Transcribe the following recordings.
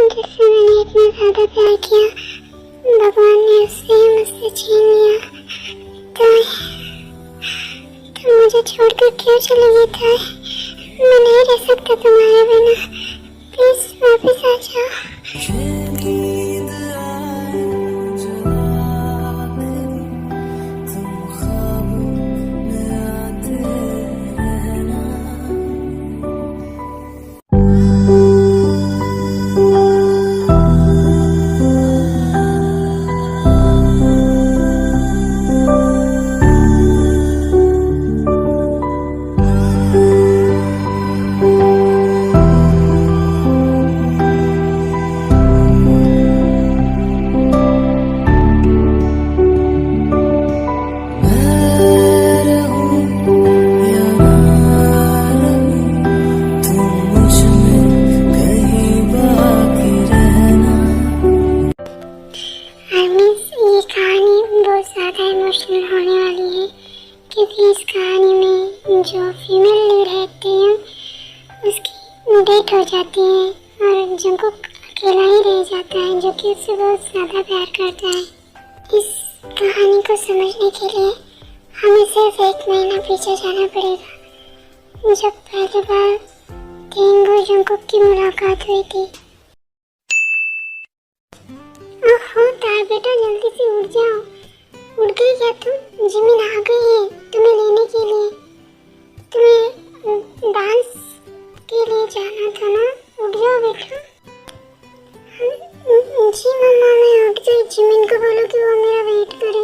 जिससे मैंने इतना ज्यादा प्यार किया, भगवान ने उससे मुझसे छीन लिया। तो मुझे छोड़कर क्यों चले गए था? मैं नहीं रह सकता तुम्हारे बिना। प्लीज वापस आ जाओ। इमोशनल होने वाली है, क्योंकि इस कहानी में जो फीमेल लीड रहती है उसकी डेथ हो जाती है और जंकुक अकेला ही रह जाता है, जो कि उससे बहुत ज़्यादा प्यार करता है। इस कहानी को समझने के लिए हमें सिर्फ 1 महीना पीछे जाना पड़ेगा, जब पहली बार टेंगो जंकुक की मुलाकात हुई थी। ओहो तार बेटा, जल्दी से उठ जाओ। उठ गई क्या तुम? जिमिन आ गई है तुम्हें लेने के लिए। तुम्हें डांस के लिए जाना था ना? उठ जाओ बेटा। जी मम्मा, मैं उठ गई। जिमिन को बोलो कि वो मेरा वेट करे,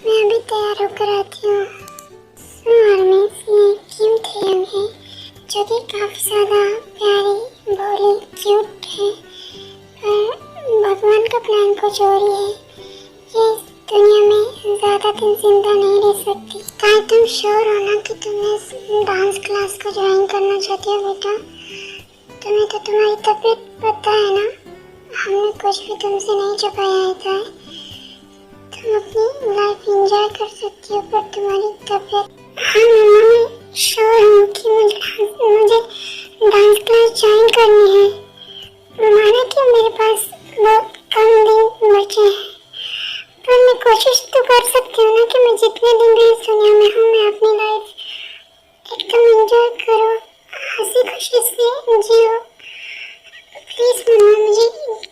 मैं अभी तैयार होकर आती हूँ। हरमेश, ये किम थेयंग है, जो कि काफ़ी ज़्यादा प्यारी, भोली, क्यूट है, पर भगवान का प्लान कुछ और ही है। ये दुनिया में ज़्यादा दिन जिंदा नहीं रह सकती। क्या तुम श्योर हो ना कि तुम्हें डांस क्लास को ज्वाइन करना चाहती हो बेटा? तुम्हें तो तुम्हारी तबीयत पता है ना, हमने कुछ भी तुमसे नहीं छुपाया था। तुम अपनी लाइफ एंजॉय कर सकती हो, पर तुम्हारी तबीयत। हाँ मम्मा, मैं श्योर हूँ कि मुझे डांस क्लास ज्वाइन करनी है। माना कि मेरे पास बहुत कम दिन बचे हैं, पर मैं कोशिश तो कर सकती हूँ ना कि मैं जितने दिन भी इस दुनिया में हूँ, मैं अपनी लाइफ एकदम एंजॉय करूँ, हंसी खुशी से जियो। प्लीज मम्मा, मुझे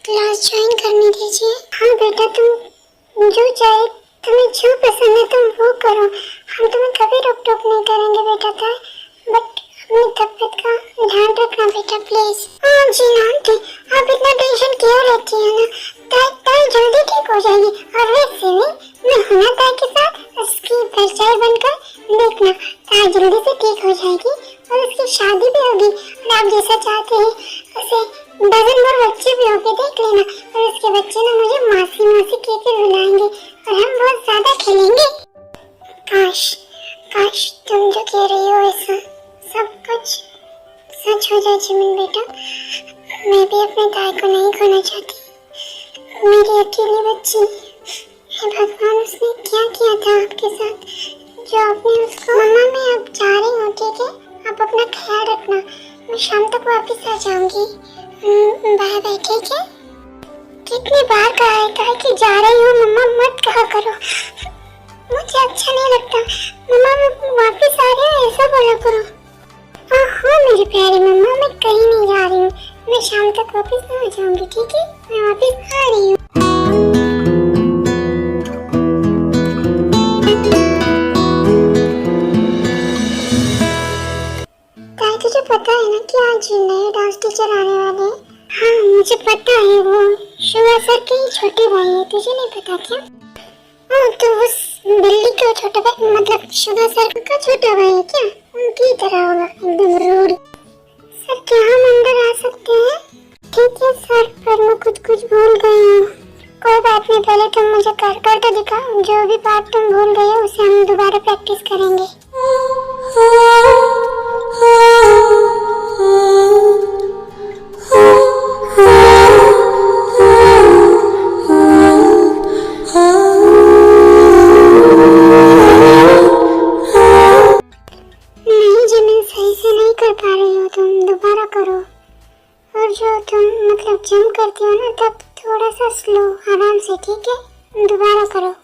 क्लास ज्वाइन करने दीजिए। हाँ बेटा, तुम जो चाहे, तुम्हें जो पसंद है तुम वो करो, हम तुम्हें कभी रोक टोक नहीं करेंगे बेटा था, बट अपनी तबीयत का ध्यान रखना बेटा प्लीज। हाँ जी आंटी, आप इतना टेंशन क्यों लेती है ना? ताई जल्दी ठीक हो जाएगी। और वैसे भी मैं हूं ना ताई के साथ, उसकी परछाई बनकर देखना, ताई जल्दी से ठीक हो जाएगी और उसकी शादी भी होगी। और आप जैसा चाहते हैं उसे डजन भर बच्चे भी होंगे, देख लेना। और उसके बच्चे ना मुझे मासी मासी कहकर बुलाएंगे और हम बहुत ज्यादा खेलेंगे। काश काश तुम जो कह रही हो ऐसा सब कुछ सच हो जाए जिमिन बेटा। मैं भी अपने ताई को नहीं खोना चाहती, मेरी अकेली बच्ची। हे भगवान, उसने क्या किया था आपके साथ जो आपने उसको। मम्मा मैं अब जा रही हूँ, ठीक है? आप अपना ख्याल रखना, मैं शाम तक वापस आ जाऊंगी। बाय बाय, ठीक है? कितनी बार कहा है कि जा रही हूँ मम्मा, मत कहा करो। मुझे मुझे अच्छा नहीं लगता। मम्मा मैं वापस आ रही हूँ ऐसा बोला करो। हाँ मेरी प्यारी मम्मा, मैं कहीं नहीं जा रही हूँ, मैं शाम तक वापस आ जाऊंगी, ठीक है? मैं वापस आ रही हूँ। ताई तुझे पता है ना कि आज नए डांस टीचर आने वाले हैं? हाँ मुझे पता है, वो शुभा सर के ही छोटे भाई है, तुझे नहीं पता क्या? हाँ तो उस बिल्ली का छोटा भाई, मतलब शुभा सर का छोटा भाई है क्या? उनकी तरह होगा, एकदम रूड। सर क्या हम अंदर आ सकते हैं? ठीक है सर, पर मैं कुछ भूल गई हूँ। कोई बात नहीं, पहले तुम मुझे कर तो दिखाओ, जो भी पार्ट तुम भूल गए हो उसे हम दोबारा प्रैक्टिस करेंगे। नहीं जिमिन, सही से नहीं कर पा रही हो तुम, दोबारा करो। और जो तुम मतलब जंप करती हो ना, तब थोड़ा सा स्लो, आराम से, ठीक है? दोबारा करो।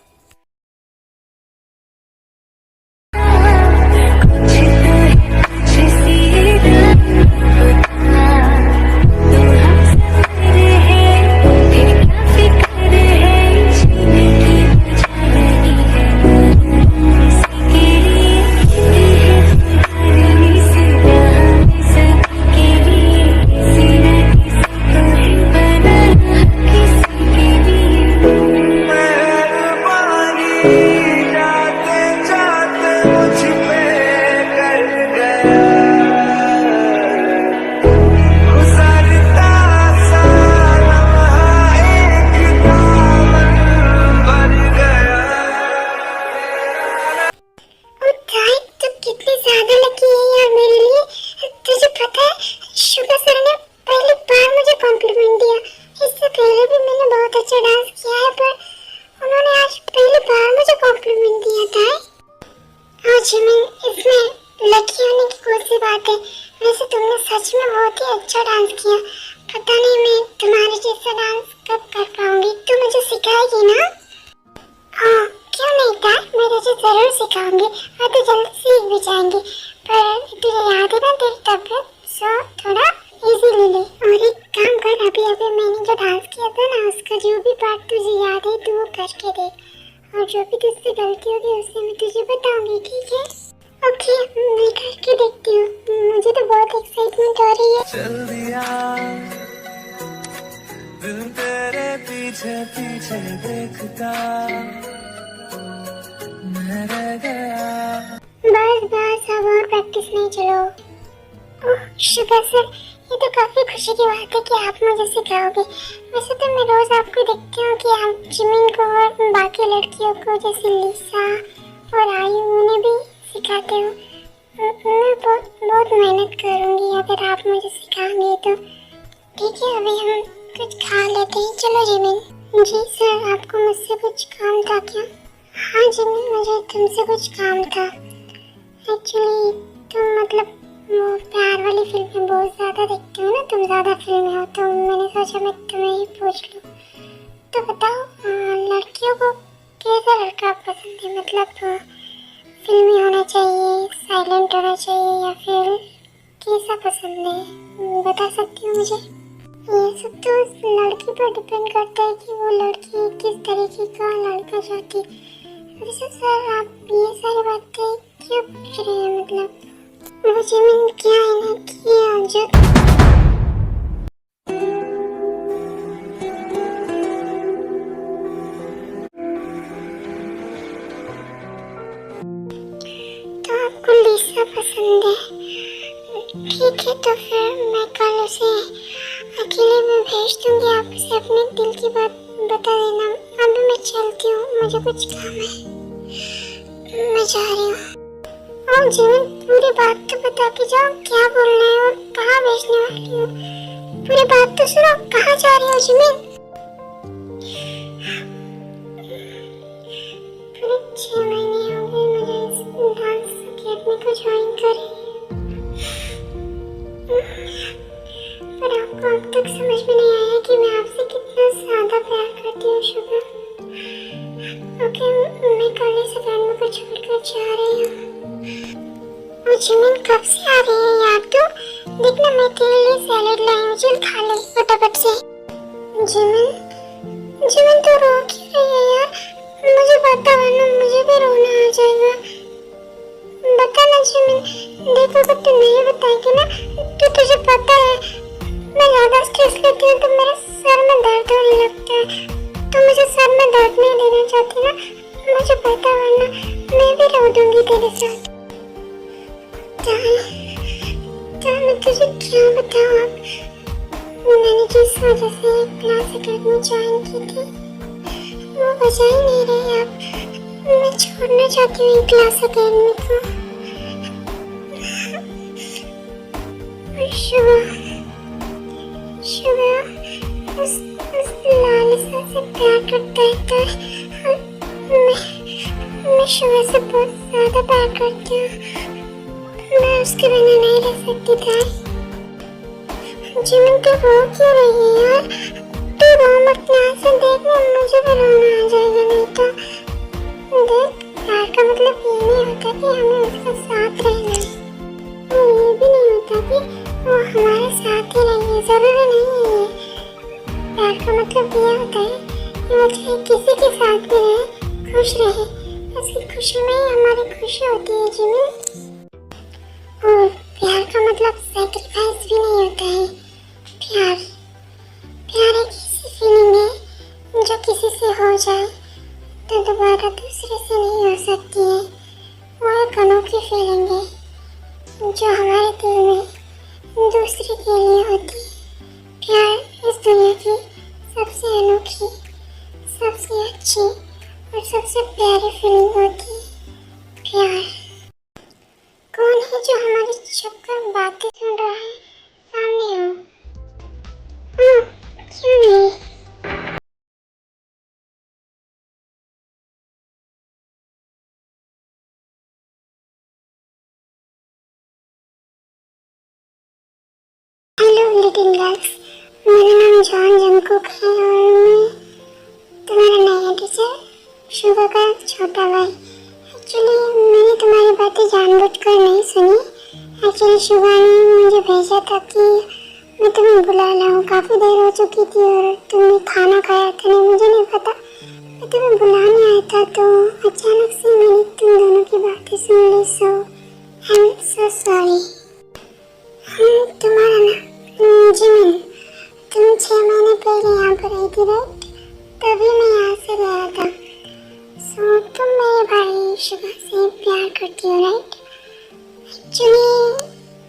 वैसे तुमने सच में बहुत ही अच्छा डांस किया। पता नहीं मैं तुम्हारे जैसा डांस कब कर पाऊंगी, तू मुझे सिखाएगी ना? हाँ क्यों नहीं था, मैं तुझे जरूर सिखाऊंगी और तू जल्द सीख भी जाएंगी। पर तुझे याद है ना तेरी तबीयत, सो थोड़ा इजी ले ले। और एक काम कर, अभी मैंने जो डांस किया था ना, उसका जो भी पार्ट तुझे याद है तू वो करके देख, और जो भी तुझसे गलती होगी उससे मैं तुझे बताऊंगी, ठीक है? ओके मैं करके देखती हूँ, मुझे तो बहुत एक्साइटमेंट हो रही है। चल दिया दिल तेरे पीछे पीछे देखता मैं रह गया। बस अब और प्रैक्टिस नहीं, चलो। ओह शुभा सर, ये तो काफी खुशी की बात है कि आप मुझे सिखाओगे। वैसे तो मैं रोज आपको देखती हूँ कि आप जिमिन को और बाकी लड़कियों को जैसे लिसा और आयु उन्हें भी सिखाते हो। मैं बहुत मेहनत करूँगी अगर आप मुझे सिखाएंगे तो। ठीक है अभी हम कुछ खा लेते हैं, चलो जिमिन। जी सर, आपको मुझसे कुछ काम था क्या? हाँ जिमिन, मुझे तुमसे कुछ काम था। एक्चुअली तुम मतलब वो प्यार वाली फिल्में बहुत ज़्यादा देखते हो ना, तुम ज़्यादा फिल्में हो, तो मैंने सोचा मैं तुम्हें ही पूछ लूँ। तो बताओ लड़कियों को कैसा लड़का पसंद है? मतलब फिल्मी होना चाहिए, साइलेंट होना चाहिए, या फिर कैसा पसंद है? बता सकती हो मुझे? ये सब तो उस लड़की पर डिपेंड करता है कि वो लड़की किस तरीके का लड़का चाहती है। वैसे सर आप ये सारी बातें क्यों पूछ रहे हैं? मतलब मुझे में क्या है ना कि जो तो आपको लिसा पसंद है? ठीक है तो फिर मैं कल उसे अकेले में भेज दूंगी, आप उसे अपने दिल की बात बता देना। अभी मैं चलती हूँ, मुझे कुछ काम है, मैं जा रही हूँ। और जीवन पूरी बात तो बता के जाओ, क्या बोलना है और कहाँ भेजने वाली हो? पूरी बात तो सुनो, कहाँ जा रही हो जिमिन? पूरे 6 महीने हो गए मुझे इस डांस अकेडमी को ज्वाइन करे, पर आपको अब तक समझ में नहीं आया कि मैं आपसे कितना ज्यादा प्यार करती हूँ शुभा। ओके मैं कल इस फ्रेंड में कुछ जिमिन कब से आ रही है यार तू? देखना मैं तेरे लिए सैलेड लाई हूँ, चल खा ले फटाफट से। जिमिन, जिमिन तो रो क्यों रही है यार? मुझे बता वरना मुझे भी रोना आ जाएगा। बता ना जिमिन, देखो अगर तू नहीं बताएगी ना तो तुझे पता है मैं ज्यादा स्ट्रेस लेती हूँ तो मेरे सर में दर्द होने लगता है। तो मुझे सर में दर्द नहीं देना चाहती ना, मुझे पता वरना मैं भी रो दूंगी तेरे साथ। मैं तुझे क्या बताऊँ अब? मैंने जिस वजह से क्लास अकेडमी ज्वाइन की थी वो वजह ही नहीं रही अब। मैं छोड़ना चाहती हूँ क्लास अकेडमी को। शुभ शुभ उस लालिसा से प्यार करता है। मैं शुभ से बहुत ज्यादा प्यार करती हूँ। मैं उसके बिना नहीं रह सकती था। जिमिन तो रो क्यों रही है यार? तू रो मत ना, से देखना मुझे भी रोना आ जाएगा नहीं तो। देख, प्यार का मतलब ये नहीं होता कि हमें उसका साथ रहना है, और ये भी नहीं होता कि वो हमारे साथ ही रहेगी, जरूरी नहीं है ये। प्यार का मतलब ये होता है कि वो चाहे किसी के साथ भी रहे, खुश रहे, उसकी खुशी में ही हमारी खुशी होती है जिमिन। और प्यार का मतलब सैक्रिफाइस भी नहीं होता है। प्यार प्यार एक ऐसी फीलिंग है जो किसी से हो जाए तो दोबारा दूसरे से नहीं हो सकती है। वो एक अनोखी फीलिंग है जो हमारे दिल में दूसरे के लिए होती है। प्यार इस दुनिया की सबसे अनोखी, सबसे अच्छी और सबसे प्यारी फीलिंग होती है। प्यार। कौन है जो हमारी छुप कर बातें सुन रहा है? सामने हो। हाँ, क्यों नहीं? हेलो लिटिल गर्ल्स, मेरा नाम जॉन जंगकुक है और मैं तुम्हारा नया टीचर शुभ का छोटा भाई। एक्चुअली मैंने तुम्हारी बातें जानबूझकर नहीं सुनी। एक्चुअली शुभ ने मुझे भेजा था कि मैं तुम्हें बुला लाऊं। काफ़ी देर हो चुकी थी और तुमने खाना खाया था नहीं, मुझे नहीं पता। मैं तुम्हें बुलाने आया था तो अचानक से मैंने तुम दोनों की बातें सुन ली। सो आई एम सो सॉरी। तुम्हारा नाम जिमिन, तुम 6 महीने पहले यहाँ पर आई थी राइट? तभी मैं यहाँ से गया था। सो तुम मेरे भाई शुभ से प्यार करती हो राइट? एक्चुअली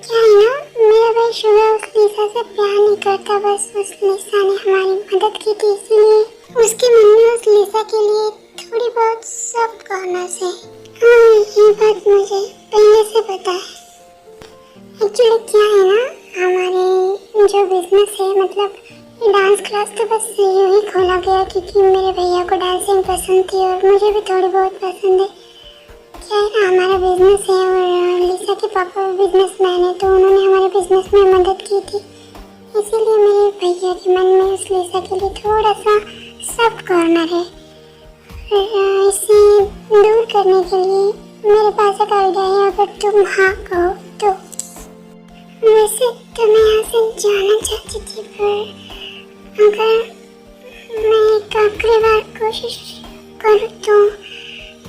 क्या है ना, मेरा भाई शुभ उस लिसा से प्यार नहीं करता, बस उस लिसा ने हमारी मदद की थी इसलिए उसके मन में उस लिसा के लिए थोड़ी बहुत सॉफ्ट कॉर्नर्स है। हाँ, ये बात मुझे पहले से पता है। एक्चुअली क्या है ना, हमारे जो बिजनेस है मतलब ये डांस क्लास तो बस यूँ ही खोला गया क्योंकि मेरे भैया को डांसिंग पसंद थी और मुझे भी थोड़ी बहुत पसंद है। क्या है ना, हमारा बिजनेस है और लिसा के पापा बिजनेसमैन है तो उन्होंने हमारे बिजनेस में मदद की थी, इसीलिए मेरे भैया के मन में उस लिसा के लिए थोड़ा सा सॉफ्ट कॉर्नर है। इसे दूर करने के लिए मेरे पास एक आइडिया है, अगर तुम हाँ कहो तो। वैसे तो मैं यहाँ से जाना चाहती थी पर अगर मैं एक आखिरी बार कोशिश करूँ तो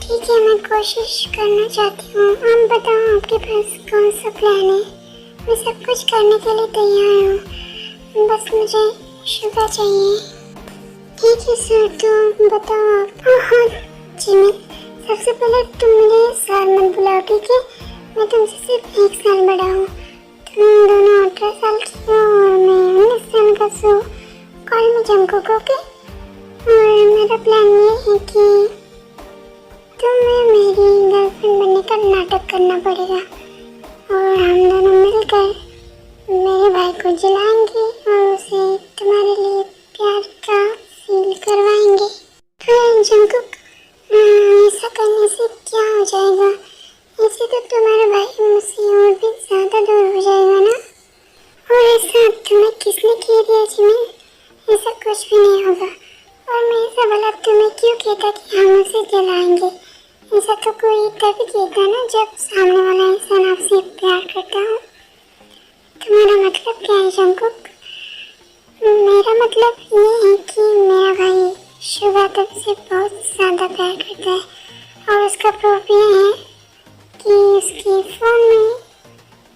ठीक है, मैं कोशिश करना चाहती हूँ। आप बताओ आपके पास कौन सा प्लान है? मैं सब कुछ करने के लिए तैयार हूँ, बस मुझे शुभ चाहिए। ठीक है सर, तो बताओ आप। हाँ जिमिन, सबसे पहले तुम मुझे साल मत बुलाओ ठीक है? मैं तुमसे सिर्फ 1 साल बड़ा हूँ। तुम दोनों 18 साल की हो और मैं 19 साल का। सो कॉल मी जंगकुक ओके? और मेरा प्लान ये है कि तुम्हें मेरी गर्लफ्रेंड बनने का नाटक करना पड़ेगा और हम दोनों मिलकर मेरे भाई को जलाएंगे और उसे तुम्हारे लिए प्यार का फील करवाएंगे। हाँ जंगकुक, ऐसा करने से क्या हो जाएगा? ऐसे तो तुम्हारा भाई मुझसे और भी ज़्यादा दूर हो जाएगा ना। और ऐसा तुम्हें किसने कह दिया जिमिन? ऐसा कुछ भी नहीं होगा। और मैं ऐसा भला तुम्हें क्यों कहता कि हम उसे जलाएंगे? ऐसा तो कोई तभी कहता है ना जब सामने वाला इंसान आपसे प्यार करता हो। तुम्हारा मतलब क्या है जंकुक? मेरा मतलब ये है कि मेरा भाई शुभा तुमसे बहुत ज़्यादा प्यार करता है और उसका प्रूफ ये है कि उसके फ़ोन में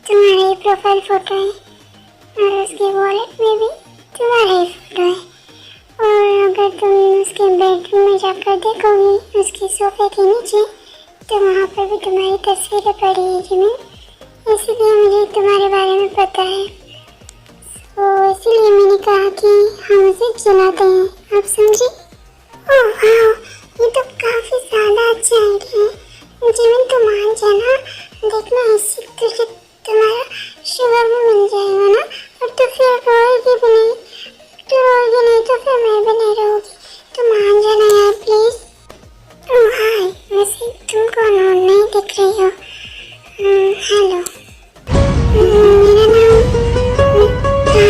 तुम्हारी प्रोफाइल फ़ोटो है और उसके वॉलेट में भी तुम्हारा ही फ़ोटो है। और अगर तुम उसके बेडरूम में जाकर देखोगी उसके सोफे के नीचे तो वहाँ पर भी तुम्हारी तस्वीरें पड़ी है जिमिन। इसलिए मुझे तुम्हारे बारे में पता है, तो इसीलिए मैंने कहा कि हम उसे चलाते हैं। आप समझे? ओह वाह, ये तो काफ़ी ज़्यादा अच्छा आइडिया है जिमिन। तो मान जाना, देखना इसी तुझे तुम्हारा शुगर भी मिल जाएगा ना, और तो फिर रोएगी भी नहीं। तो रोएगी नहीं तो फिर मैं भी नहीं रहूँगी। तो मान जाना यार प्लीज़। ओह हाय, वैसे तुम कौन हो? नहीं दिख रही हो। हेलो, मेरा नाम ताई है।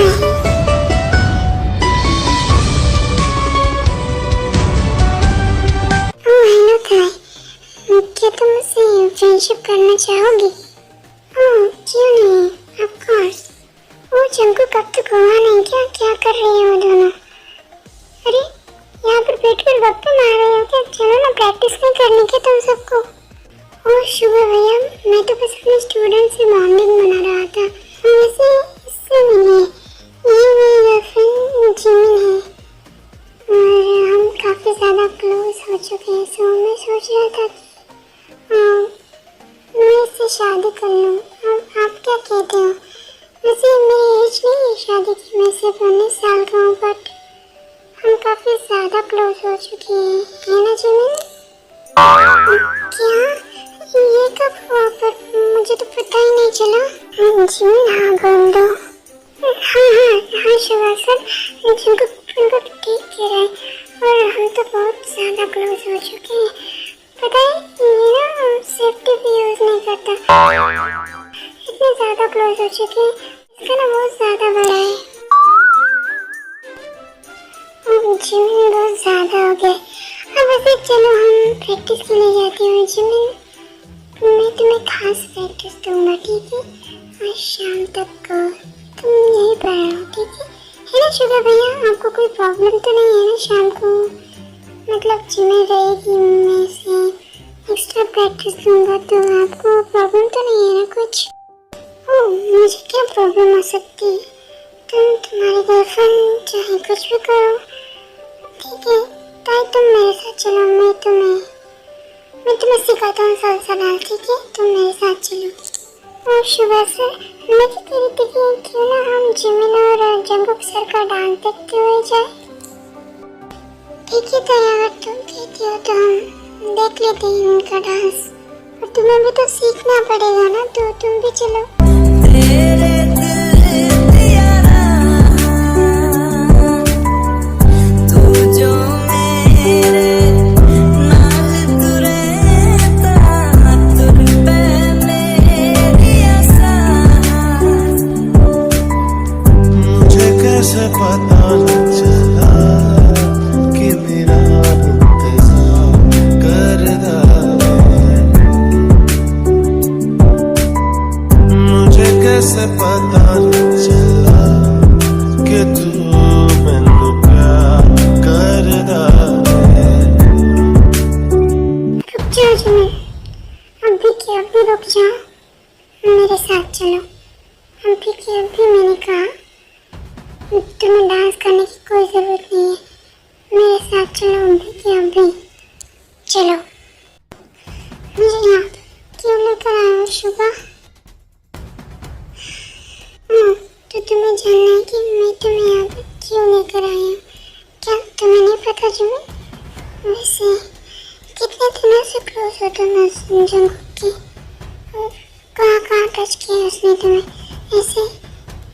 ओह हेलो ताई, क्या तुम मुझसे फ्रेंडशिप करना चाहोगी? ओह क्यों नहीं, ऑफ कोर्स। ओह चंकू, कब तक हुआ नहीं क्या? क्या कर रही हो दोनों? अरे यहाँ पर बैठकर गप्पे मार रहे हो क्या? चलो ना, प्रैक्टिस नहीं करनी क्या तुम सबको? ओह शुभ भैया, मैं तो बस अपने स्टूडेंट से बॉन्डिंग बना रहा था। वैसे इससे मिलिए, ये मेरी गर्लफ्रेंड जिमिन है और हम काफ़ी ज़्यादा क्लोज हो चुके हैं। सो मैं सोच रहा था कि मैं इससे शादी कर लूँ। आप क्या कहते हो? वैसे मेरी एज नहीं है शादी की, मैं सिर्फ 19 साल का हूँ, बट हम काफ़ी ज़्यादा क्लोज हो चुके हैं, है ना जिमिन? क्या? ये कब हुआ? पर मुझे तो पता ही नहीं चला। जिमिन हाँ बोल दो। हाँ शुभा सर, उनको ठीक कह रहे हैं और हम तो बहुत ज़्यादा क्लोज हो चुके हैं। पता है ये ना सेफ्टी भी यूज़ नहीं करता, इतने ज़्यादा क्लोज हो चुके हैं, इसका ना बहुत ज़्यादा बड़ा है। जिमिन बहुत ज़्यादा हो गया। अब वैसे चलो हम प्रैक्टिस के लिए जाते हैं। जिमिन मैं तुम्हें खास प्रैक्टिस दूंगा, ठीक है? आज शाम तक तुम यहीं पर रहो, ठीक है ना शुगर भैया? आपको कोई प्रॉब्लम तो नहीं है ना शाम को? मतलब जिमिन रहेगी, मैं से एक्स्ट्रा प्रैक्टिस दूंगा तो आपको प्रॉब्लम तो नहीं है ना कुछ? ओह मुझे क्या प्रॉब्लम हो सकती है? तुम्हारी गर्लफ्रेंड चाहे कुछ भी करो, ठीक है? ताई तुम मेरे साथ चलो, मैं तुम्हें सिखाता हूँ सलसा डाल, ठीक है? तुम मेरे साथ चलो। और शुभा सर, मैं तो कह रही थी कि क्यों ना हम जिमिन और जंकुक सर का डांस देखते हुए जाए। ठीक है ताई, अगर तुम कहती हो तो हम देख लेते हैं उनका डांस। और तुम्हें भी तो सीखना पड़ेगा ना, तो तुम भी चलो। कैसे पता न चला कि मेरा इंतजार करदा है। मुझे कैसे पता न चला कि तू मैनू प्यार करदा है। रुक जाओ जिमिन, अभी के अभी रुक जाओ, मेरे साथ चलो। अभी के अभी मैंने कहा तुम्हें डांस करने की कोई ज़रूरत नहीं है, मेरे साथ चलो अभी के अभी। चलो। मुझे यहाँ क्यों लेकर आए हो शुभा? तो तुम्हें जानना है कि मैं तुम्हें यहाँ पे क्यों लेकर आई हूँ? क्या तुम्हें नहीं पता जिमिन? वैसे कितने दिनों से क्लोज हो तुम जंकुक के? कहाँ कहाँ टच किया उसने तुम्हें?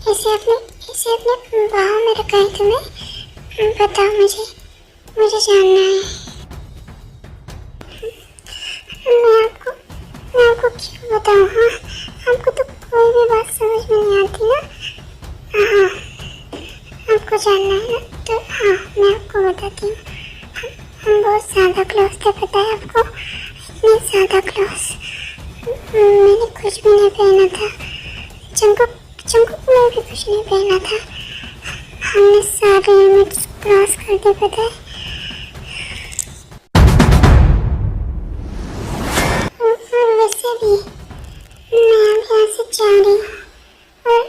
ऐसे अपने बाहों में रखा है तुम्हें? बताओ मुझे जानना है। मैं आपको क्यों बताऊँ? हाँ, आपको तो कोई भी बात समझ में नहीं आती ना। हाँ, आपको जानना है ना, तो हाँ मैं आपको बताती हूँ। हम बहुत ज़्यादा क्लोज थे, पता है आपको? इतने बस। मैंने कुछ भी नहीं पहना था। जंकुक ने भी कुछ नहीं पहना था। हमने सारे लिमिट्स क्रॉस कर दिए, पता है। और वैसे भी मैं अब यहाँ से जा रही हूँ। और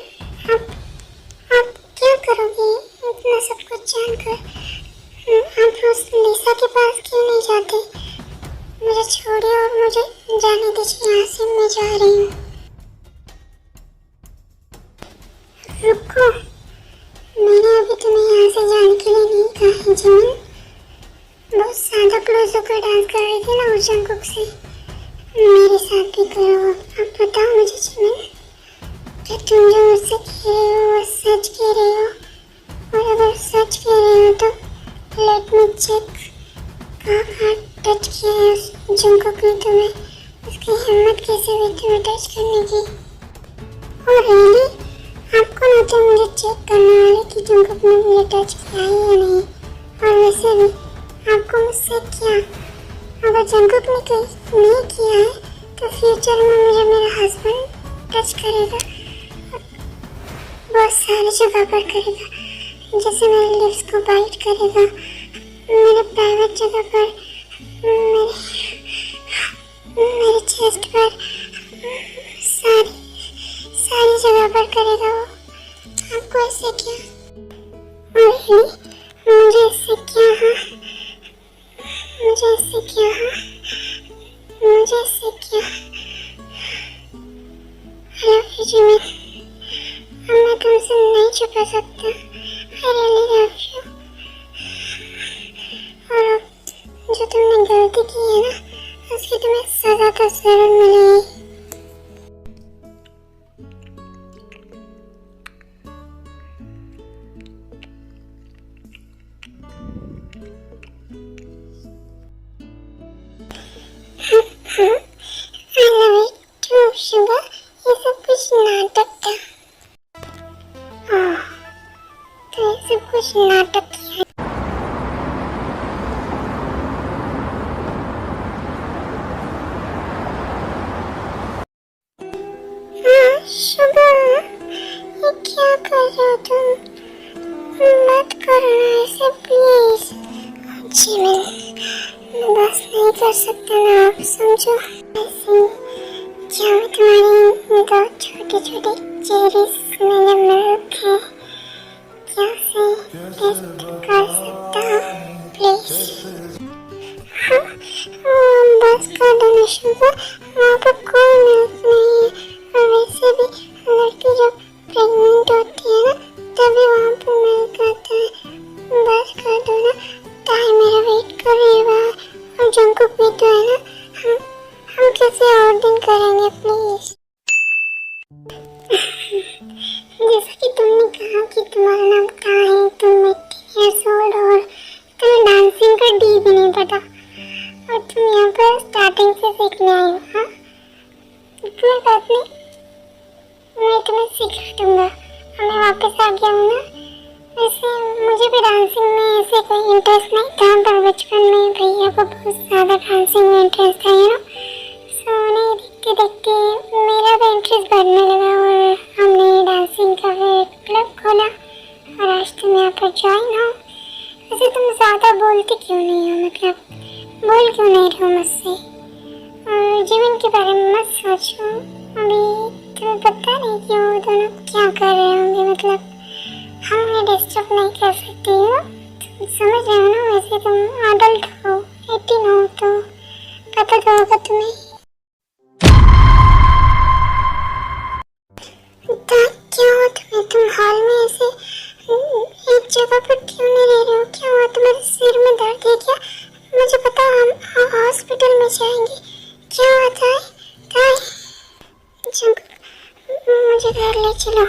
आप क्या करोगे इतना सब कुछ जानकर? आप उस लिसा के पास क्यों नहीं जाते? मुझे छोड़िए और मुझे जाने दीजिए यहाँ से। मैं जा रही हूँ। रुको, मैंने अभी तुम्हें यहाँ से जाने के लिए नहीं कहा है जिमिन। बहुत ज्यादा क्लोज होकर डांस कर रही थी ना उस जंकुक से। मेरे साथ भी करो। अब बताओ मुझे जिमिन, क्या तुम जो मुझसे कह रहे हो वो सच कह रहे हो? और अगर सच कह रहे हो तो लेट मी चेक। कहाँ टच किया है उस जंकुक ने तुम्हें? उसकी हिम्मत कैसे हुई तुम्हें टच करने की? और रियली आपको ना तो मुझे चेक करने वाले कि जंकुक ने मुझे टच किया है या नहीं। और वैसे भी आपको मुझसे क्या? अगर जंकुक ने कहीं नहीं किया है तो फ्यूचर में मुझे मेरा हस्बैंड टच करेगा। बहुत सारी जगह पर करेगा, जैसे मेरे लिप्स को बाइट करेगा, मेरे प्राइवेट जगह पर, मेरे चेस्ट पर, सारी जगह पर करेगा वो। आपको इससे क्या? और मुझे इससे क्या है? मुझे इससे क्या है? मुझे इससे क्या? I love you Jimin. अब मैं तुमसे नहीं छुपा सकता। I really love you। और अब जो तुमने गलती की है ना, उसकी तुम्हें सजा तो जरूर मिलेगी। I love you too, Suga. ये सब कुछ नाटक था। तो ये सब कुछ नाटक किया। शुगा, ये क्या कर रहे हो तुम? मत करो ना ऐसे प्लीज। जिमिन, मैं बस नहीं कर सकता ना, आप समझो। ऐसे क्या मैं तुम्हारी दो छोटे छोटे चेरीज मैंने मिल्क है, क्या से टेस्ट कर सकता हूँ प्लीज? बस कर दो ना शुगा, वहाँ पर कोई मिल्क नहीं है। और वैसे भी लड़की जब प्रेग्नेंट होती है ना तभी वहाँ पर मिल्क आता है। बस कर दो ना, ताई मेरा वेट कर रही है वहाँ। और जंकुक भी तो है ना, हम कैसे और दिन करेंगे प्लीज? जैसा कि तुमने कहा कि तुम्हारा नाम क्या है, तुम 18 years old और तुम्हें डांसिंग का डी भी नहीं पता, और तुम यहाँ पर स्टार्टिंग से सीखने आई हो। हाँ, कोई बात नहीं, मैं तुम्हें सिखा दूंगा। और मैं वापस आ गया हूँ ना। वैसे मुझे भी डांसिंग में ऐसे कोई इंटरेस्ट नहीं था, पर बचपन में भैया को बहुत ज़्यादा डांसिंग में इंटरेस्ट था, यू नो। सो उन्हें देखते देखते मेरा भी इंटरेस्ट बढ़ने लगा और हमने डांसिंग का फिर क्लब खोला और आज तुम यहाँ पर ज्वाइन हो। वैसे तुम ज़्यादा बोलती क्यों नहीं हो, मतलब बोल क्यों नहीं रहे हो मुझसे? और जिमिन के बारे में मत सोचो, अभी तुम्हें पता नहीं कि वो दोनों क्या कर रहे होंगे। मतलब हम उन्हें डिस्टर्ब नहीं कर सकते हो, तुम समझ रहे हो ना। वैसे तुम अडल्ट हो, 18 हो, तो पता तो होगा तुम्हें। क्या हुआ तुम्हें? तुम हॉल में ऐसे एक जगह पर क्यों नहीं रह रहे हो? क्या हुआ? तुम्हारे सिर में दर्द है क्या? मुझे पता, हम हॉस्पिटल में जाएंगे। क्या हुआ ताई? मुझे घर ले चलो।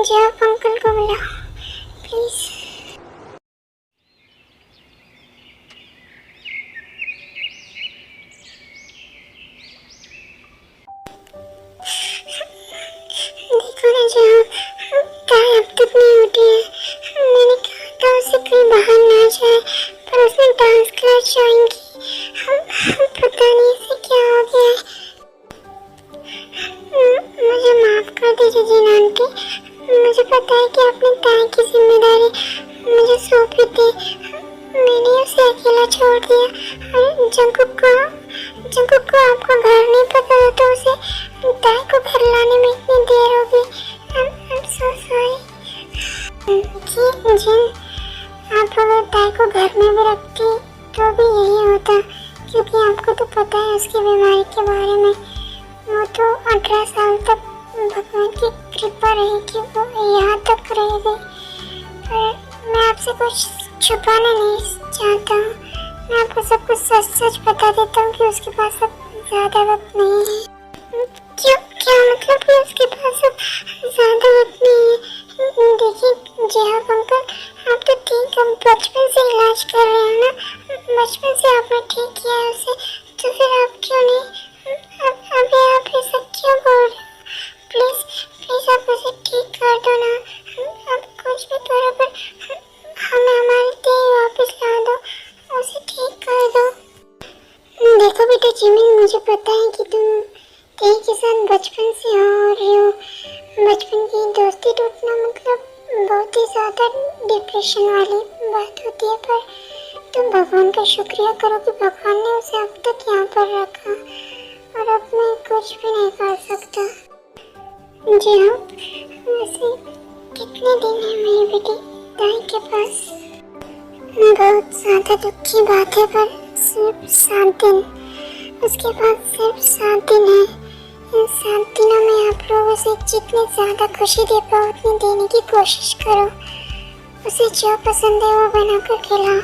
जाओ, अंकल को बुलाओ प्लीज। देखो ना जो ताई अब तक नहीं उठी है। मैंने कहा था उसे कहीं बाहर ना जाए, पर उसने डांस क्लास ज्वाइन की। हम पता नहीं इसे क्या जंकुक को आपका घर नहीं पता था तो उसे ताई को घर लाने में इतनी देर हो गई। I'm so sorry। जी जिन, आप अगर ताई को घर में भी रखती तो भी यही होता, क्योंकि आपको तो पता है उसकी बीमारी के बारे में। वो तो 18 साल तक भगवान की कृपा रही कि वो यहाँ तक रह गई। पर मैं आपसे कुछ छुपाना नहीं चाहता हूँ, मैं आपको सब कुछ सच सच बता देता हूँ कि उसके पास अब ज़्यादा वक्त नहीं है। क्या क्या मतलब कि उसके पास अब ज़्यादा वक्त नहीं है? देखिए जहाँ अंकल, आप तो ठीक, हम बचपन से इलाज कर रहे हैं ना, बचपन से आपने ठीक किया है उसे, तो फिर आप क्यों नहीं अभी आप ऐसा क्यों बोल रहे हो? प्लीज प्लीज आप उसे ठीक कर दो ना, आप कुछ भी करो पर हमें हमारी देह वापस ला दो, उसे ठीक कर दो। देखो बेटा जिमिन, मुझे पता है कि तुम तेई के साथ बचपन से हो और हो। बचपन की दोस्ती टूटना मतलब बहुत ही ज़्यादा डिप्रेशन वाली बात होती है, पर तुम भगवान का शुक्रिया करो कि भगवान ने उसे अब तक यहाँ पर रखा, और अब मैं कुछ भी नहीं कर सकता। जी हाँ, वैसे कितने दिन है मेरी बेटी ताई के पास? बहुत ज़्यादा दुख की बात है, पर सिर्फ 7 दिन, उसके पास सिर्फ 7 दिन है। इन 7 दिनों में आप लोग उसे जितनी ज़्यादा खुशी दे पाओ उतनी देने की कोशिश करो। उसे जो पसंद है वो बनाकर खिलाओ,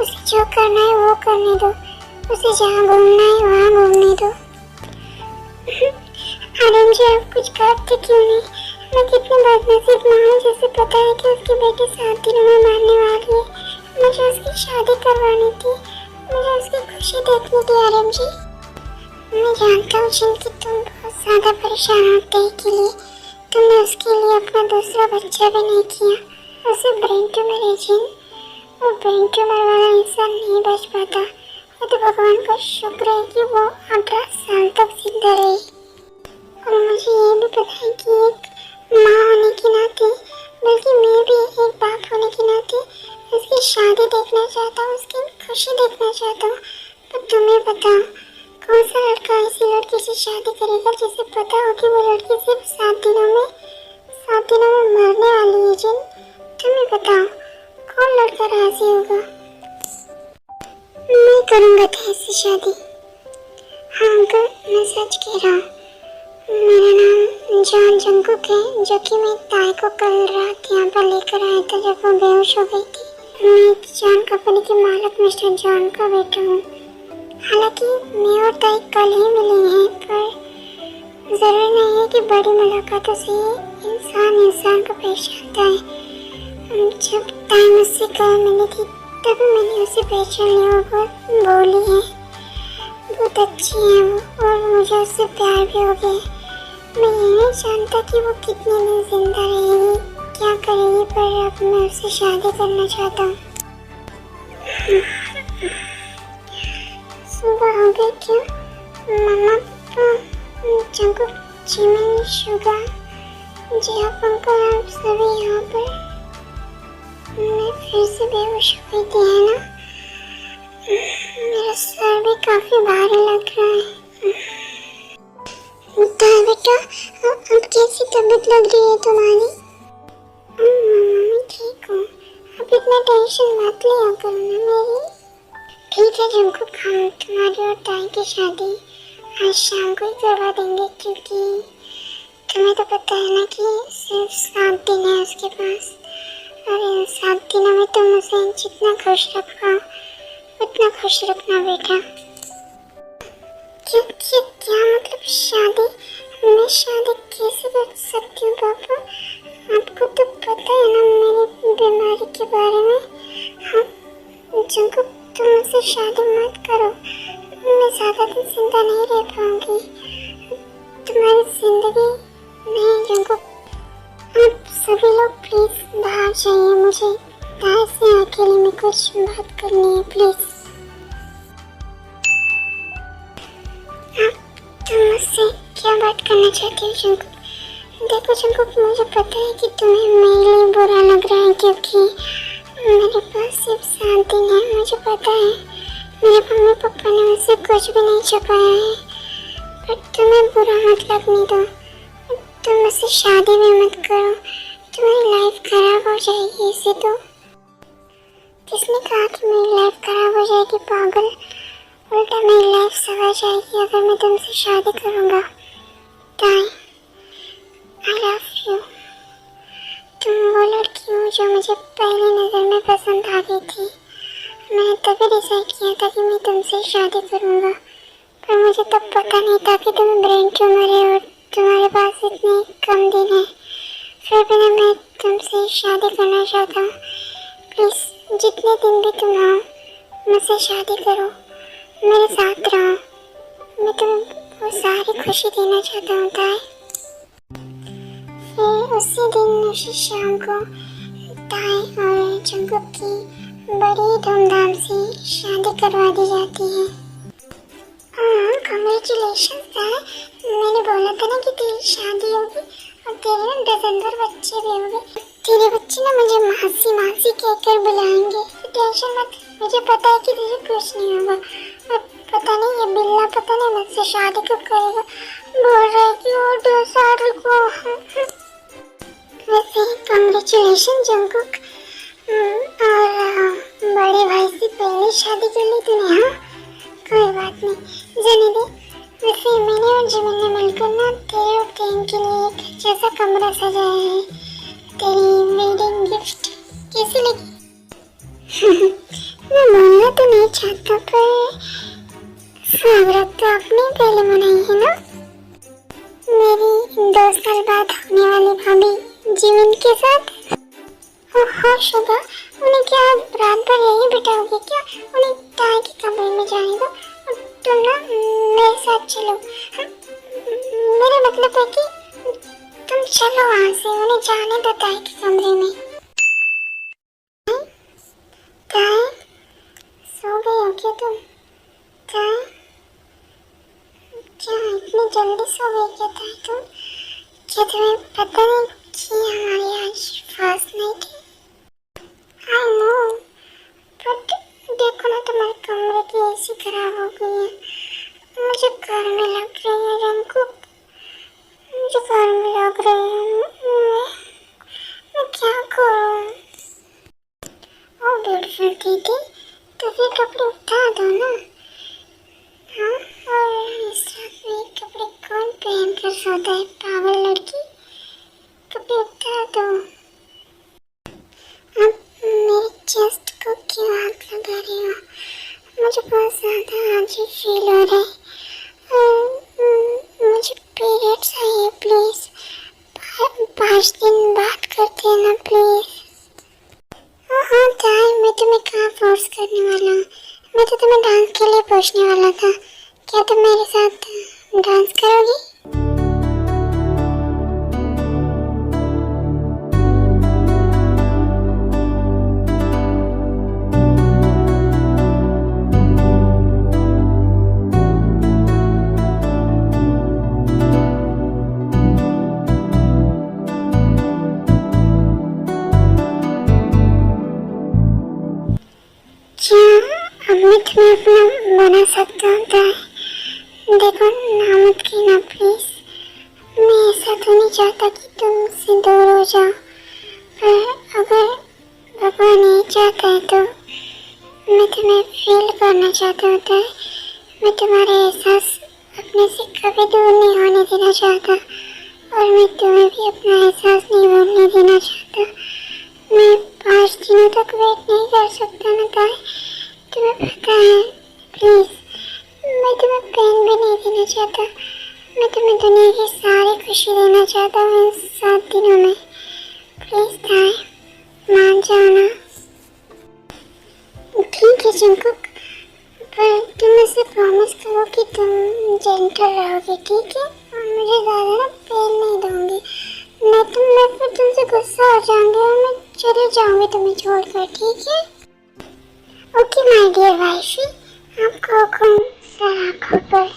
उसे जो करना है वो करने दो, उसे जहाँ घूमना है वहाँ घूमने दो। आराम जी, आप कुछ करते क्यों नहीं? मैं कितनी बदनसीब माँ हूँ जिसे पता है कि उसकी बेटी 7 दिनों में मरने वाली है। मुझे उसकी शादी करवानी थी, मुझे उसकी खुशी देखनी थी। आराम जी, मैं जानता हूँ जिन कि तुम बहुत ज़्यादा परेशान होते हैं के लिए तुमने उसके लिए अपना दूसरा बच्चा भी नहीं किया। उसे ब्रेन ट्यूमर है जिन, वो ब्रेन ट्यूमर वाला इंसान नहीं बच पाता। वो तो भगवान का शुक्र है कि वो 18 साल तक जिंदा रही। और मुझे ये भी पता है कि एक माँ होने के नाते, बल्कि मैं भी एक बाप होने के नाते उसकी शादी देखना चाहता हूँ, उसकी खुशी देखना चाहता हूँ। पर तुम्हें बताओ, कौन सा लड़का ऐसी लड़की से शादी करेगा जिसे पता हो कि वो लड़की सिर्फ 7 दिनों में मरने वाली है? जिन, तुम्हें बताओ कौन लड़का राजी होगा? मैं करूँगा ताई से शादी। हाँ अंकल, मैं सच कह रहा हूँ। मेरा नाम जॉन जंकुक है, जो कि मैं ताई को कल रात यहाँ पर लेकर आया था जब वो बेहोश हो गई थी। मैं जॉन कंपनी के मालिक मिस्टर जॉन का बेटा हूँ। हालांकि मैं और ताई कल ही मिले हैं, पर ज़रूरी नहीं है कि बड़ी मुलाकातों से इंसान को पहचानता है। जब ताई मुझसे कल मिली थी तभी मैंने उसे पहचान लिया। वो बहुत भोली है, बहुत अच्छी है वो, और मुझे उससे प्यार भी हो गया। मैं ये नहीं जानता कि वो कितने दिन जिंदा रहेगी, क्या करेगी, पर अब मैं उससे शादी करना चाहता हूँ। सुबह हो गई क्या? मम्मा, पापा, जंकुक, जिमिन, शुगा, जी आप अंकल, आप सभी यहाँ पर? मैं फिर से बेहोश हो गई थी, है ना? मेरा सर भी काफी भारी लग रहा है। बेटा, अब कैसी तबीयत लग रही है तुम्हारी? मैं ठीक हूँ, अब इतना टेंशन मत लिया करो ना मेरी। ठीक है जंकुक, हम तुम्हारी और ताई की शादी आज शाम को ही करवा देंगे, क्योंकि तुम्हें तो पता है ना कि सिर्फ 7 दिन है उसके पास, और इन 7 दिनों में तुम उसे जितना खुश रख पाओ उतना खुश रखना बेटा। क्या मतलब शादी? मैं शादी कैसे कर सकती हूँ पापा? आपको तो पता है ना मेरी बीमारी के बारे में। हाँ जंकुक, तुम मुझसे शादी मत करो, मैं ज़्यादा दिन जिंदा नहीं रह पाऊंगी। तुम्हारी जिंदगी नहीं जंकुक। आप सभी लोग प्लीज बाहर जाइए, मुझे ताई से अकेले में कुछ बात करनी है प्लीज। तुम मुझसे क्या बात करना चाहती हो जंकुक? देखो जंकुक, मुझे पता है कि तुम्हें मेरे लिए बुरा लग रहा है, क्योंकि मेरे पास सिर्फ 7 दिन है, मुझे पता है। मेरे मम्मी पापा ने मुझसे कुछ भी नहीं छुपाया है, पर तुम्हें बुरा मत लगने दो। तुम मुझसे शादी भी मत करो, तुम्हारी लाइफ खराब हो जाएगी इससे। तो किसने कहा कि मेरी लाइफ खराब हो जाएगी पागल? उल्टा मेरी लाइफ सवर जाएगी अगर मैं तुमसे शादी करूँगा। ताई, आई लव यू। तुम वो लड़की हो जो मुझे पहली नज़र में पसंद आ गई थी। मैंने तभी डिसाइड किया था कि मैं तुमसे शादी करूँगा, पर मुझे तब पता नहीं था कि तुम्हें ब्रेन ट्यूमर है और तुम्हारे पास इतने कम दिन हैं। फिर भी मैं तुमसे शादी करना चाहता हूँ। प्लीज़ जितने दिन भी तुम आओ, मुझसे शादी करो, मेरे साथ रहो। मैं तुम्हें वो सारी खुशी देना चाहता हूँ ताई। फिर उसी दिन उसी शाम को ताई और जंगकुक की बड़ी धूमधाम से शादी करवा दी जाती है। कांग्रेचुलेशन ताई, मैंने बोला था ना कि तेरी शादी होगी और तेरे ना डजन भर बच्चे भी होंगे। तेरे बच्चे ना मुझे मासी मासी कहकर बुलाएंगे। टेंशन मत, मुझे पता है कि तुझे कुछ नहीं होगा। और पता नहीं ये बिल्ला पता नहीं मुझसे शादी कब करेगा, बोल रहा है कि और 2 साल रुको। वैसे कांग्रेचुलेशन जंगकुक, और बड़े भाई से पहले शादी कर ली तूने। हाँ कोई बात नहीं, जाने दे। वैसे मैंने और जिमिन ने मिलकर ना तेरे और टेन के लिए एक जैसा कमरा सजाया है। तेरी वेडिंग गिफ्ट कैसी लगी? मैं बोलना तो नहीं चाहता, पर स्वागत तो आपने पहले मनाई है ना, मेरी 2 साल बाद होने वाली भाभी जिमिन के साथ। हाँ शुभा, उन्हें क्या रात भर यही बिठाओगे क्या? उन्हें ताई के कमरे में जाने दो और तुम ना मेरे साथ चलो। मेरा मतलब है कि तुम चलो वहाँ से, उन्हें जाने दो ताई के कमरे में। ताई सो गई हो क्या तुम? ताई क्या इतनी जल्दी सो गई क्या ताई तुम? क्या तुम्हें पता नहीं कि हमारी आज फर्स्ट नाइट है? I know, but देखो ना तुम्हारे कमरे की एसी खराब हो गई है। मुझे गर्मी लग रही है जंगकुक, मुझे गर्मी लग रही है। मैं क्या करूँ? ओ ब्यूटीफुल दीदी, तो फिर कपड़े उठा दो ना। हाँ, और इस रात में कपड़े कौन पहन कर सोता है पागल लड़की? कपड़े उठा दो। अब मेरे चेस्ट को क्यों आग लगा रही हो? मुझे बहुत ज़्यादा अजीब फील हो रहा है। मुझे पीरियड्स आई है, प्लीज़ 5 दिन बात करते हैं ना प्लीज़। हाँ ताई, मैं तुम्हें कहाँ फोर्स करने वाला हूँ, मैं तो तुम्हें डांस के लिए पूछने वाला था। क्या तुम मेरे साथ डांस करोगी? अब मैं तुम्हें अपना बना सकता हूँ ताई। देखो ना मत कहना प्लीज। मैं ऐसा तो नहीं चाहता कि तुम मुझसे दूर हो जाओ, पर अगर भगवान नहीं चाहता है तो मैं तुम्हें फील करना चाहता हूँ ताई। मैं तुम्हारे एहसास अपने से कभी दूर नहीं होने देना चाहता, और मैं तुम्हें भी अपना एहसास नहीं भूलने देना चाहता। मैं 5 दिनों तक वेट नहीं कर सकता ना ताई, तुम्हें पता है। प्लीज़, मैं तुम्हें पेन भी नहीं देना चाहता। मैं तुम्हें दुनिया की सारी खुशी देना चाहता हूँ इन 7 दिनों में। प्लीज़ ताई, मान जाओ ना। ठीक है जंगकुक, पर तुम मुझसे प्रॉमिस करो कि तुम जेंटल रहोगे, ठीक है? और मुझे ज़्यादा ना पेन नहीं दोगे, नहीं तो मैं फिर तुमसे गुस्सा हो जाऊंगी और मैं चली जाऊंगी तुम्हें छोड़कर, ठीक है? ओके माय डियर वाइफी, आपका हुक्म सर आँखों पर।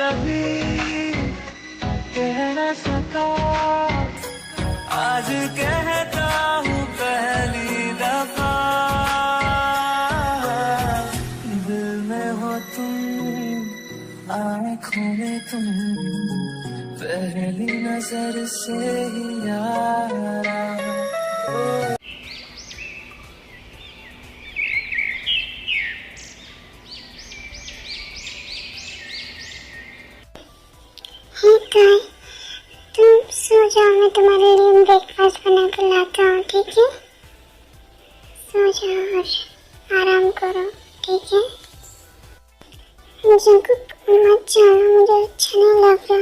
कभी कह न सका, आज कहता हूँ पहली दफा, दिल में हो तुम, आँखों में तुम, पहली नजर से ही यारा। हे काय, तुम सो जाओ, मैं तुम्हारे लिए ब्रेकफास्ट बना कर लाता हूँ, ठीक है? सो जाओ और आराम करो, ठीक है? जंकुक मत जाना, मुझे अच्छा नहीं लग रहा,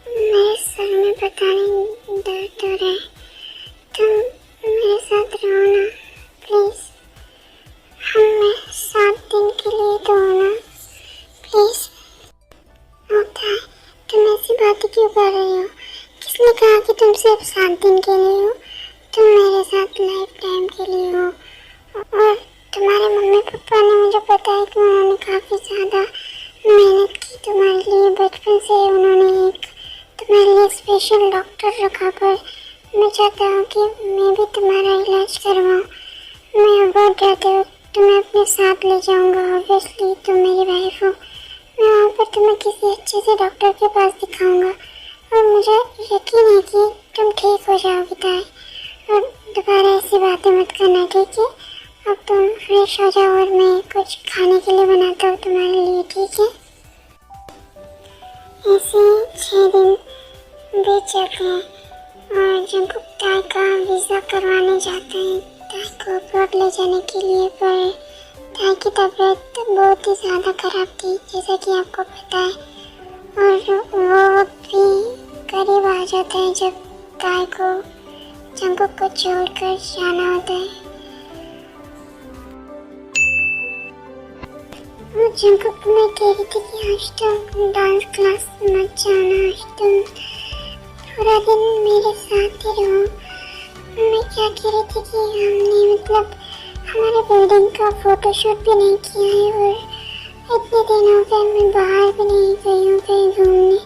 मेरे सर में पता नहीं दर्द हो रहा है, तुम मेरे साथ रहो ना प्लीज, हमें 7 दिन के लिए दो ना प्लीज। होता है, तुम ऐसी बातें क्यों कर रही हो? किसने कहा कि तुम सिर्फ 7 दिन के लिए हो? तुम मेरे साथ लाइफ टाइम के लिए हो। और तुम्हारे मम्मी पापा ने, मुझे पता है कि उन्होंने काफ़ी ज़्यादा मेहनत की तुम्हारे लिए, बचपन से उन्होंने एक तुम्हारे लिए स्पेशल डॉक्टर रखा, पर मैं चाहता हूँ कि मैं भी तुम्हारा इलाज करवाऊँ। मैं बहुत ज़्यादा तुम्हें अपने साथ ले जाऊँगा, ऑब्वियसली तुम मेरी वाइफ हो, मैं वहाँ पर तुम्हें किसी अच्छे से डॉक्टर के पास दिखाऊंगा और मुझे यकीन है कि तुम ठीक हो जाओगी ताई। और दोबारा ऐसी बातें मत करना, ठीक है? अब तुम फ्रेश हो जाओ और मैं कुछ खाने के लिए बनाता हूँ तुम्हारे लिए, ठीक है? ऐसे 6 दिन बीत जाते हैं और जंकुक ताई का वीज़ा करवाने जाते हैं ताई को अब्रॉड ले जाने के लिए, पर ताई की तबीयत बहुत ही ज़्यादा ख़राब थी, जैसा कि आपको पता है, और वो भी करीब आ जाता है जब ताई को जंकुक को छोड़कर जाना होता है। वो जंकुक में कह रही थी कि आज तुम डांस क्लास मत जाना, आज तुम पूरा दिन मेरे साथ ही रहो। मैं क्या कह रही थी कि हमने मतलब हमारे वेडिंग का फोटोशूट भी नहीं किया है और इतने दिन हो गए मैं बाहर भी नहीं गई हूँ कहीं घूमने,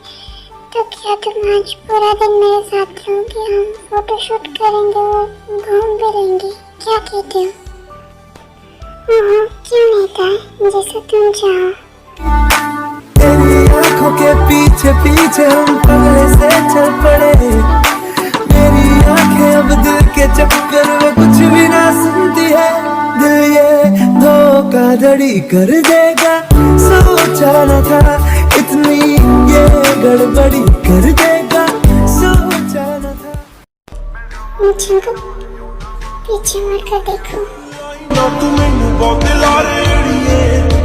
तो क्या तुम आज पूरा दिन मेरे साथ रहोगे? हम फोटोशूट करेंगे और घूम भी लेंगे, क्या कहते हो? हाँ, क्यों नहीं था, जैसे तुम चाहो। तेरी आंखों के पीछे पीछे हम पगले से चल पड़े, मेरी आंखें अब दिल के चक्कर में कुछ भी ना सुनती है, दिल ये धोखाधड़ी कर देगा, सोचा न था इतनी ये गड़बड़ी कर देगा, सोचा न था। मुझे पीछे मुड़ कर देखो, ना तू मैनू बहुत लारे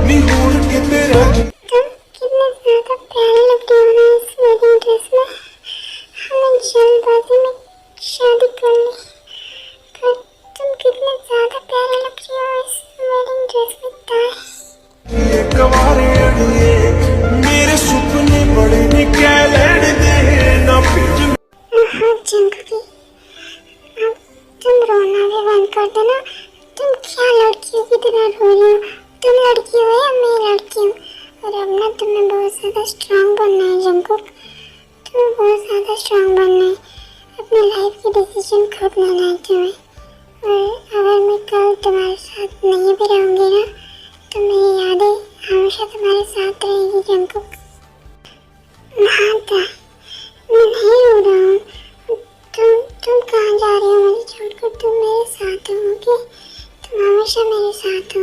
नी होड़ के तेरा तुम कितने ज्यादा प्यारे लग रहे हो ना इस वेडिंग ड्रेस में। हमें जल्दबाजी में शादी कर ली, पर तुम कितने ज्यादा प्यारे लग रहे हो इस वेडिंग ड्रेस में ताई। ये कवारे अड़िए मेरे सुपने बड़े ने क्या लड़ दे ना पिट। हाँ जंकुकी, अब तुम रोना भी बंद कर दो ना, तुम क्या लड़कियों की तरह रो रही हो? तुम लड़की हो या मैं लड़की हूँ? और अब ना तुम्हें बहुत ज़्यादा स्ट्रांग बनना है जंकुक, तुम्हें बहुत ज़्यादा स्ट्रांग बनना है, अपनी लाइफ की डिसीजन खुद लेना है तुम्हें। और अगर मैं कल तुम्हारे साथ नहीं भी रहूँगी ना, तो मेरी यादें हमेशा तुम्हारे साथ रहेगी जंकुक। हाँ ताई, मैं नहीं रो रहा हूँ, तुम कहाँ जा रही हो मुझे छोड़कर? तुम मेरे साथ हो, ओके? तुम हमेशा मेरे साथ हो।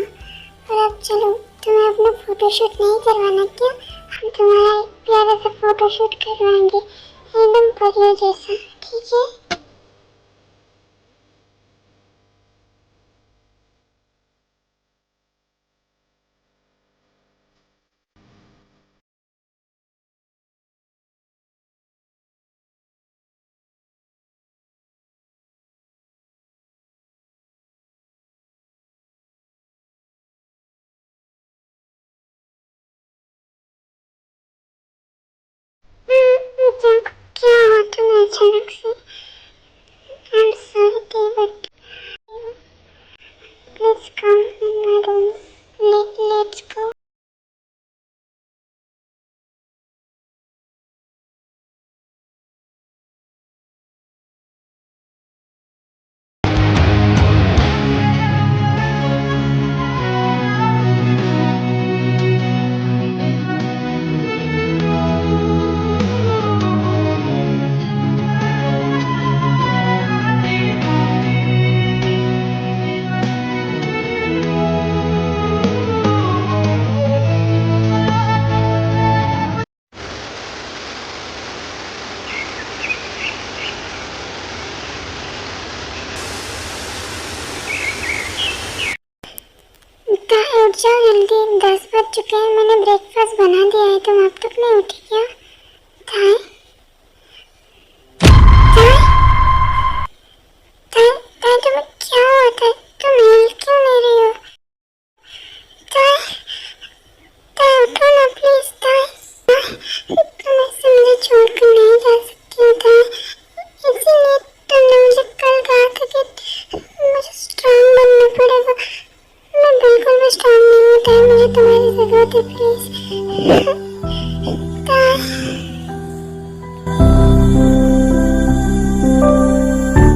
और अब चलो, तुम्हें अपना फोटोशूट नहीं करवाना क्या? हम तुम्हारा एक प्यारा सा फोटोशूट करवाएंगे, एकदम परियों जैसा, ठीक है? क्या हुआ तुम्हें अचानक से? I am sorry but please come in my room, let's go. उठ जाओ जल्दी, 10 बज चुके हैं। मैंने ब्रेकफास्ट बना दिया है, तुम अब तक नहीं उठी क्या? ताई ताई ताई ताई, तुम्हें क्या होता है? तुम हिल क्यों नहीं रही हो? ताई ताई उठो ना प्लीज। ताई तुम ऐसे मुझे छोड़कर नहीं जा सकती हो ताई, इसीलिए तुमने मुझे कल कहा था कि मुझे स्ट्रांग बनना पड़ेगा। मैं बिल्कुल भी स्ट्रांग नहीं हूँ ताई, मुझे तुम्हारी जरूरत है प्लीज।